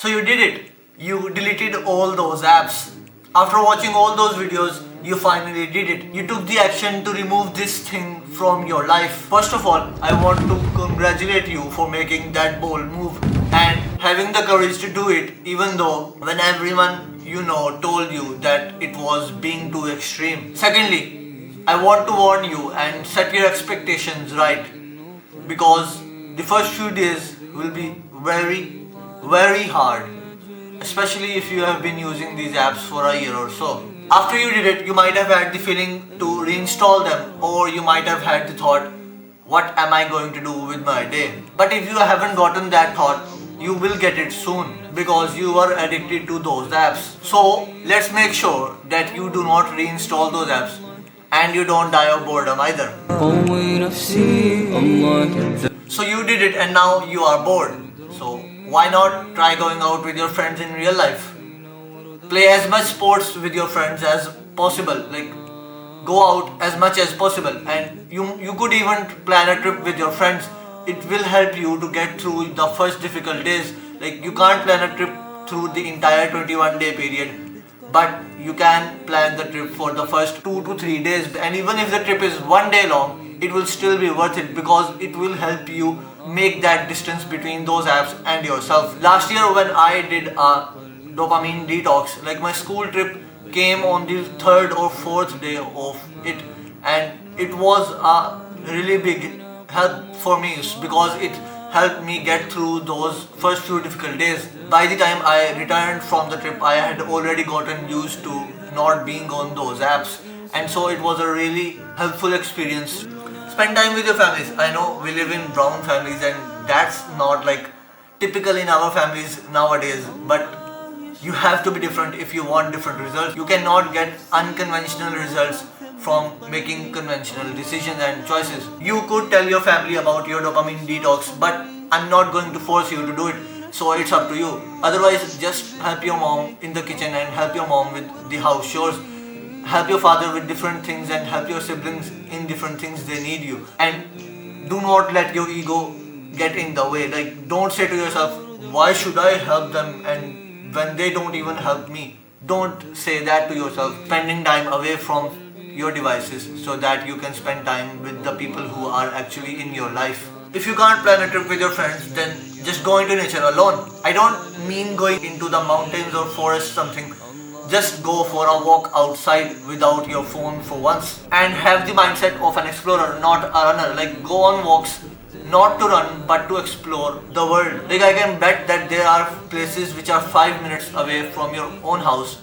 So you did it. You deleted all those apps. After watching all those videos, you finally did it. You took the action to remove this thing from your life. First of all, I want to congratulate you for making that bold move and having the courage to do it, even though when everyone you know told you that it was being too extreme. Secondly, I want to warn you and set your expectations right, because the first few days will be very hard, especially if you have been using these apps for a year or so. After you did it, you might have had the feeling to reinstall them, or you might have had the thought, what am I going to do with my day? But if you haven't gotten that thought, you will get it soon, because you are addicted to those apps. So let's make sure that you do not reinstall those apps and you don't die of boredom either. So you did it and now you are bored. So why not try going out with your friends in real life? Play as much sports with your friends as possible. Like, go out as much as possible, and you could even plan a trip with your friends. It will help you to get through the first difficult days. Like, you can't plan a trip through the entire 21-day period, but you can plan the trip for the first 2 to 3 days. And even if the trip is 1 day long, it will still be worth it, because it will help you make that distance between those apps and yourself. Last year when I did a dopamine detox, like, my school trip came on the third or fourth day of it, and it was a really big help for me, because it helped me get through those first few difficult days. By the time I returned from the trip, I had already gotten used to not being on those apps, and so it was a really helpful experience. Spend time with your families. I know we live in brown families, and that's not like typical in our families nowadays, but you have to be different if you want different results. You cannot get unconventional results from making conventional decisions and choices. You could tell your family about your dopamine detox, but I'm not going to force you to do it, so it's up to you. Otherwise, just help your mom in the kitchen and help your mom with the house chores. Help your father with different things and help your siblings in different things they need you. And do not let your ego get in the way. Like, don't say to yourself, why should I help them and when they don't even help me? Don't say that to yourself. Spending time away from your devices so that you can spend time with the people who are actually in your life. If you can't plan a trip with your friends, then just go into nature alone. I don't mean going into the mountains or forest something. Just go for a walk outside without your phone for once, and have the mindset of an explorer, not a runner. Like, go on walks, not to run, but to explore the world. Like, I can bet that there are places which are 5 minutes away from your own house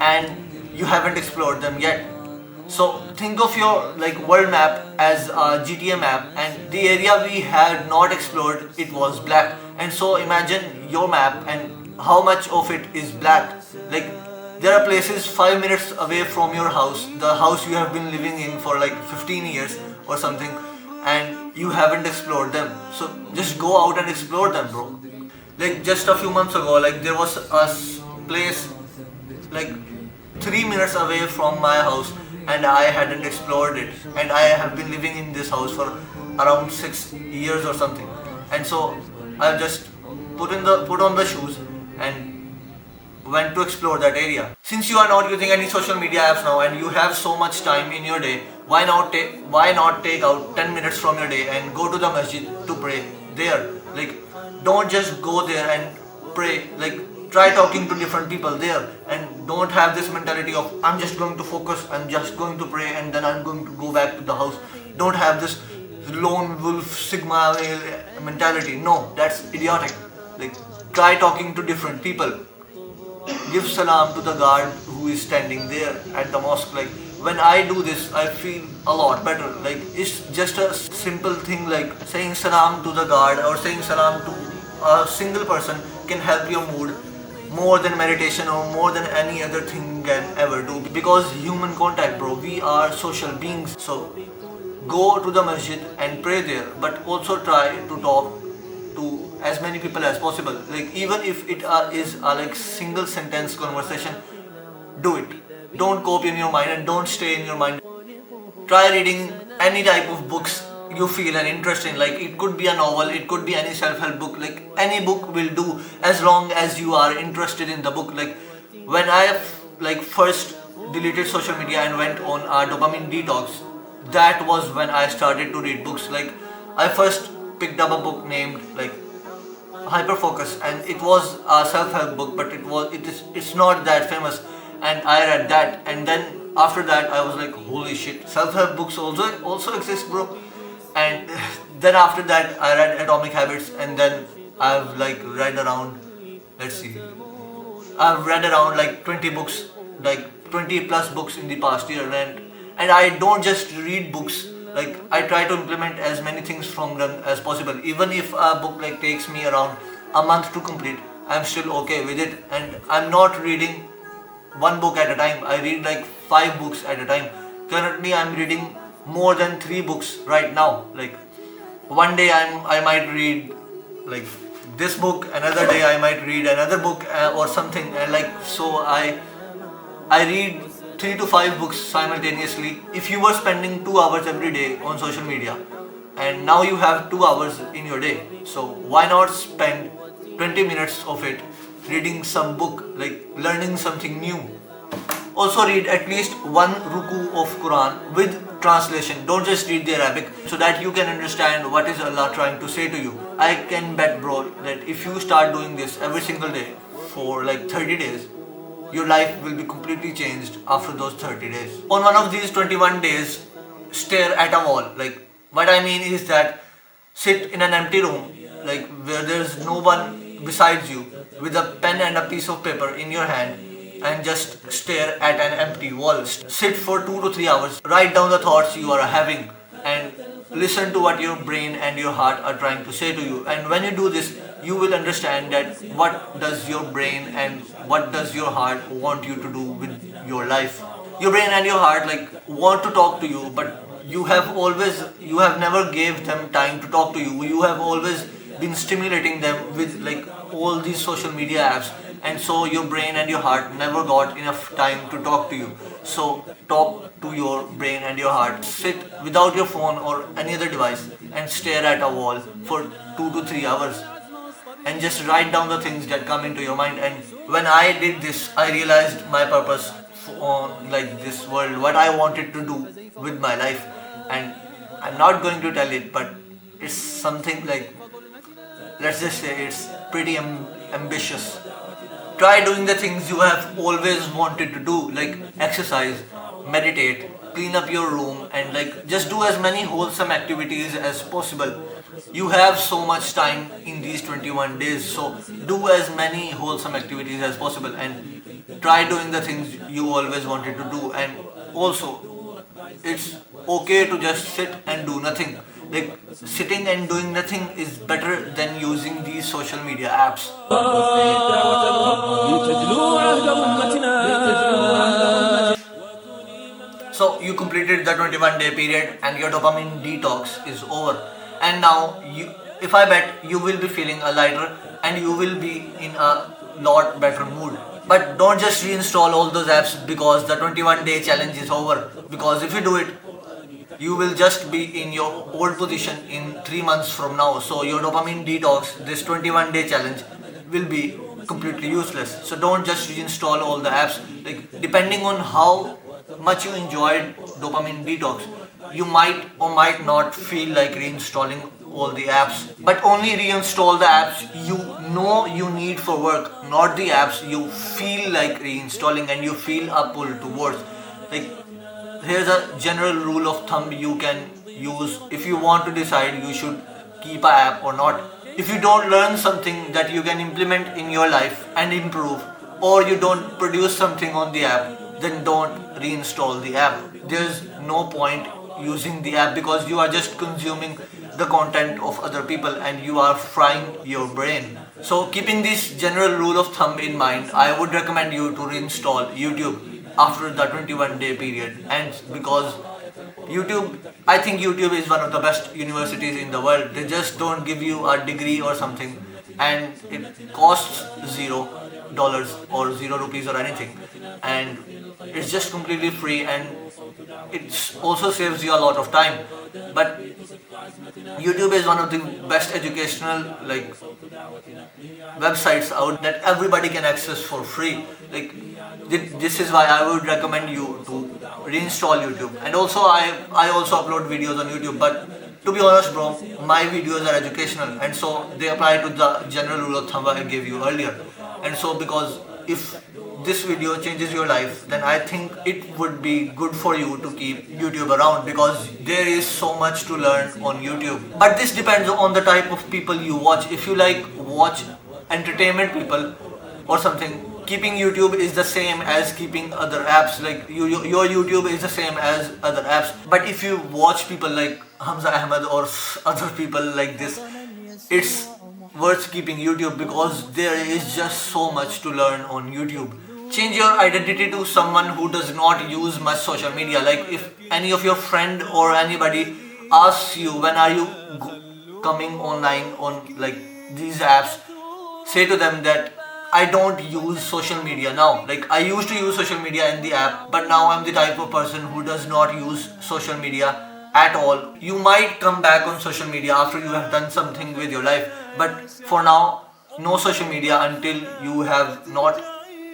and you haven't explored them yet. So think of your world map as a GTA map, and the area we had not explored, it was black. And so imagine your map and how much of it is black. Like, there are places 5 minutes away from your house, the house you have been living in for 15 years or something, and you haven't explored them. So just go out and explore them, bro. Like, just a few months ago, there was a place 3 minutes away from my house, and I hadn't explored it. And I have been living in this house for around 6 years or something. And so I just put on the shoes and went to explore that area. Since you are not using any social media apps now and you have so much time in your day, why not take out 10 minutes from your day and go to the masjid to pray there? Like, don't just go there and pray. Like, try talking to different people there, and don't have this mentality of, I'm just going to focus, I'm just going to pray, and then I'm going to go back to the house. Don't have this lone wolf sigma male mentality. No, that's idiotic. Like, try talking to different people. Give salam to the guard who is standing there at the mosque. Like, when I do this, I feel a lot better. Like, it's just a simple thing, like saying salam to the guard or saying salam to a single person can help your mood more than meditation or more than any other thing can ever do. Because human contact, bro, we are social beings. So go to the masjid and pray there, but also try to talk to as many people as possible. Like, even if it is a single sentence conversation, do it. Don't cope in your mind and don't stay in your mind. Try reading any type of books. you feel an interest in. Like it could be a novel, it could be any self-help book, like any book will do as long as you are interested in the book. Like when I like first deleted social media and went on a dopamine detox, that was when I started to read books. Like I first picked up a book named like Hyperfocus, and it was a self-help book, but it's not that famous, and I read that, and then after that I was like, holy shit, self-help books also exist, bro. And then after that I read Atomic Habits, and then I've like read around, let's see, I've read around like 20 books, like 20 plus books in the past year, and I don't just read books. Like I try to implement as many things from them as possible. Even if a book like takes me around a month to complete, I'm still okay with it, and I'm not reading one book at a time. I read like 5 books at a time. Currently, I'm reading more than 3 books right now. Like one day I might read like this book, another day I might read another book or something, and like so I read 3 to 5 books simultaneously. If you were spending 2 hours every day on social media, and now you have 2 hours in your day, so why not spend 20 minutes of it reading some book, like learning something new? Also read at least one ruku of Quran with translation. Don't just read the Arabic, so that you can understand what is Allah trying to say to you. I can bet, bro, that if you start doing this every single day for like 30 days, your life will be completely changed after those 30 days. On one of these 21 days, stare at a wall. Like what I mean is that sit in an empty room, like where there's no one besides you, with a pen and a piece of paper in your hand, and just stare at an empty wall. Sit for 2 to 3 hours, write down the thoughts you are having, and listen to what your brain and your heart are trying to say to you. And when you do this, you will understand that what does your brain and what does your heart want you to do with your life. Your brain and your heart like want to talk to you, but you have never gave them time to talk to you. You have always been stimulating them with like all these social media apps, and so your brain and your heart never got enough time to talk to you. So talk to your brain and your heart. Sit without your phone or any other device and stare at a wall for 2 to 3 hours, and just write down the things that come into your mind. And when I did this, I realized my purpose on like this world, what I wanted to do with my life. And I'm not going to tell it, but it's something like, let's just say it's pretty ambitious. Try doing the things you have always wanted to do, like exercise, meditate, clean up your room, and like just do as many wholesome activities as possible. You have so much time in these 21 days, so do as many wholesome activities as possible, and try doing the things you always wanted to do. And also, it's okay to just sit and do nothing. Like sitting and doing nothing is better than using these social media apps. So you completed the 21-day period and your dopamine detox is over. And now if I bet you will be feeling a lighter and you will be in a lot better mood. But don't just reinstall all those apps because the 21-day challenge is over. Because if you do it, you will just be in your old position in 3 months from now. So your dopamine detox, this 21-day challenge, will be completely useless. So don't just reinstall all the apps. Like depending on how much you enjoyed dopamine detox, you might or might not feel like reinstalling all the apps. But only reinstall the apps you know you need for work, not the apps you feel like reinstalling and you feel a pull towards. Like here's a general rule of thumb you can use if you want to decide you should keep an app or not. If you don't learn something that you can implement in your life and improve, or you don't produce something on the app, then don't reinstall the app. There's no point using the app because you are just consuming the content of other people and you are frying your brain. So keeping this general rule of thumb in mind, I would recommend you to reinstall YouTube after the 21-day period. And because I think YouTube is one of the best universities in the world. They just don't give you a degree or something, and it costs $0 or 0 rupees or anything, and it's just completely free, and it also saves you a lot of time. But YouTube is one of the best educational websites out that everybody can access for free. Like this is why I would recommend you to reinstall YouTube. And also I also upload videos on YouTube, but to be honest bro, my videos are educational, and so they apply to the general rule of thumb I gave you earlier. And so because if this video changes your life, then I think it would be good for you to keep YouTube around, because there is so much to learn on YouTube. But this depends on the type of people you watch. If you watch entertainment people or something, keeping YouTube is the same as keeping other apps. Like your YouTube is the same as other apps. But if you watch people like Hamza Ahmed or other people like this, it's worth keeping YouTube, because there is just so much to learn on YouTube. Change your identity to someone who does not use much social media. Like if any of your friend or anybody asks you when are you coming online on like these apps, say to them that I don't use social media now. Like I used to use social media in the app, but now I'm the type of person who does not use social media at all. You might come back on social media after you have done something with your life, but for now, no social media until you have not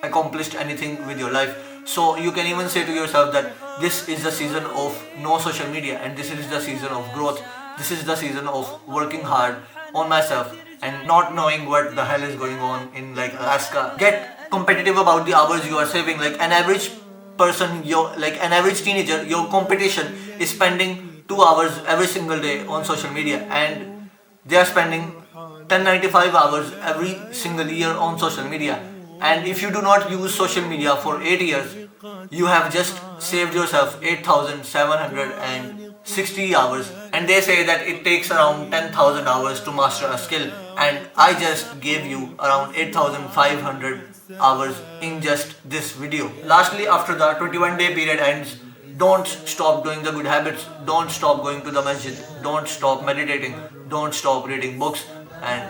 accomplished anything with your life. So you can even say to yourself that this is the season of no social media, and this is the season of growth. This is the season of working hard on myself and not knowing what the hell is going on in like Alaska. Get competitive about the hours you are saving. Like an average person, an average teenager, your competition is spending 2 hours every single day on social media, and they are spending 1095 hours every single year on social media. And if you do not use social media for 8 years, you have just saved yourself 8,760 hours. And they say that it takes around 10,000 hours to master a skill, and I just gave you around 8,500 hours in just this video. Lastly, after the 21-day period ends, don't stop doing the good habits. Don't stop going to the masjid. Don't stop meditating. Don't stop reading books and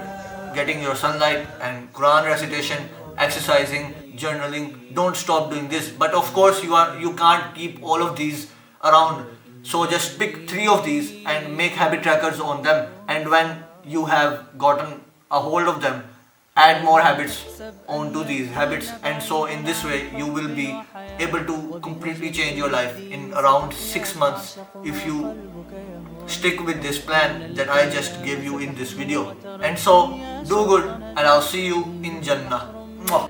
getting your sunlight and Quran recitation, exercising, journaling. Don't stop doing this. But of course you can't keep all of these around. So just pick 3 of these and make habit trackers on them. And when you have gotten a hold of them, add more habits onto these habits. And so in this way you will be able to completely change your life in around 6 months if you stick with this plan that I just gave you in this video. And so do good, and I'll see you in Jannah. Mwah.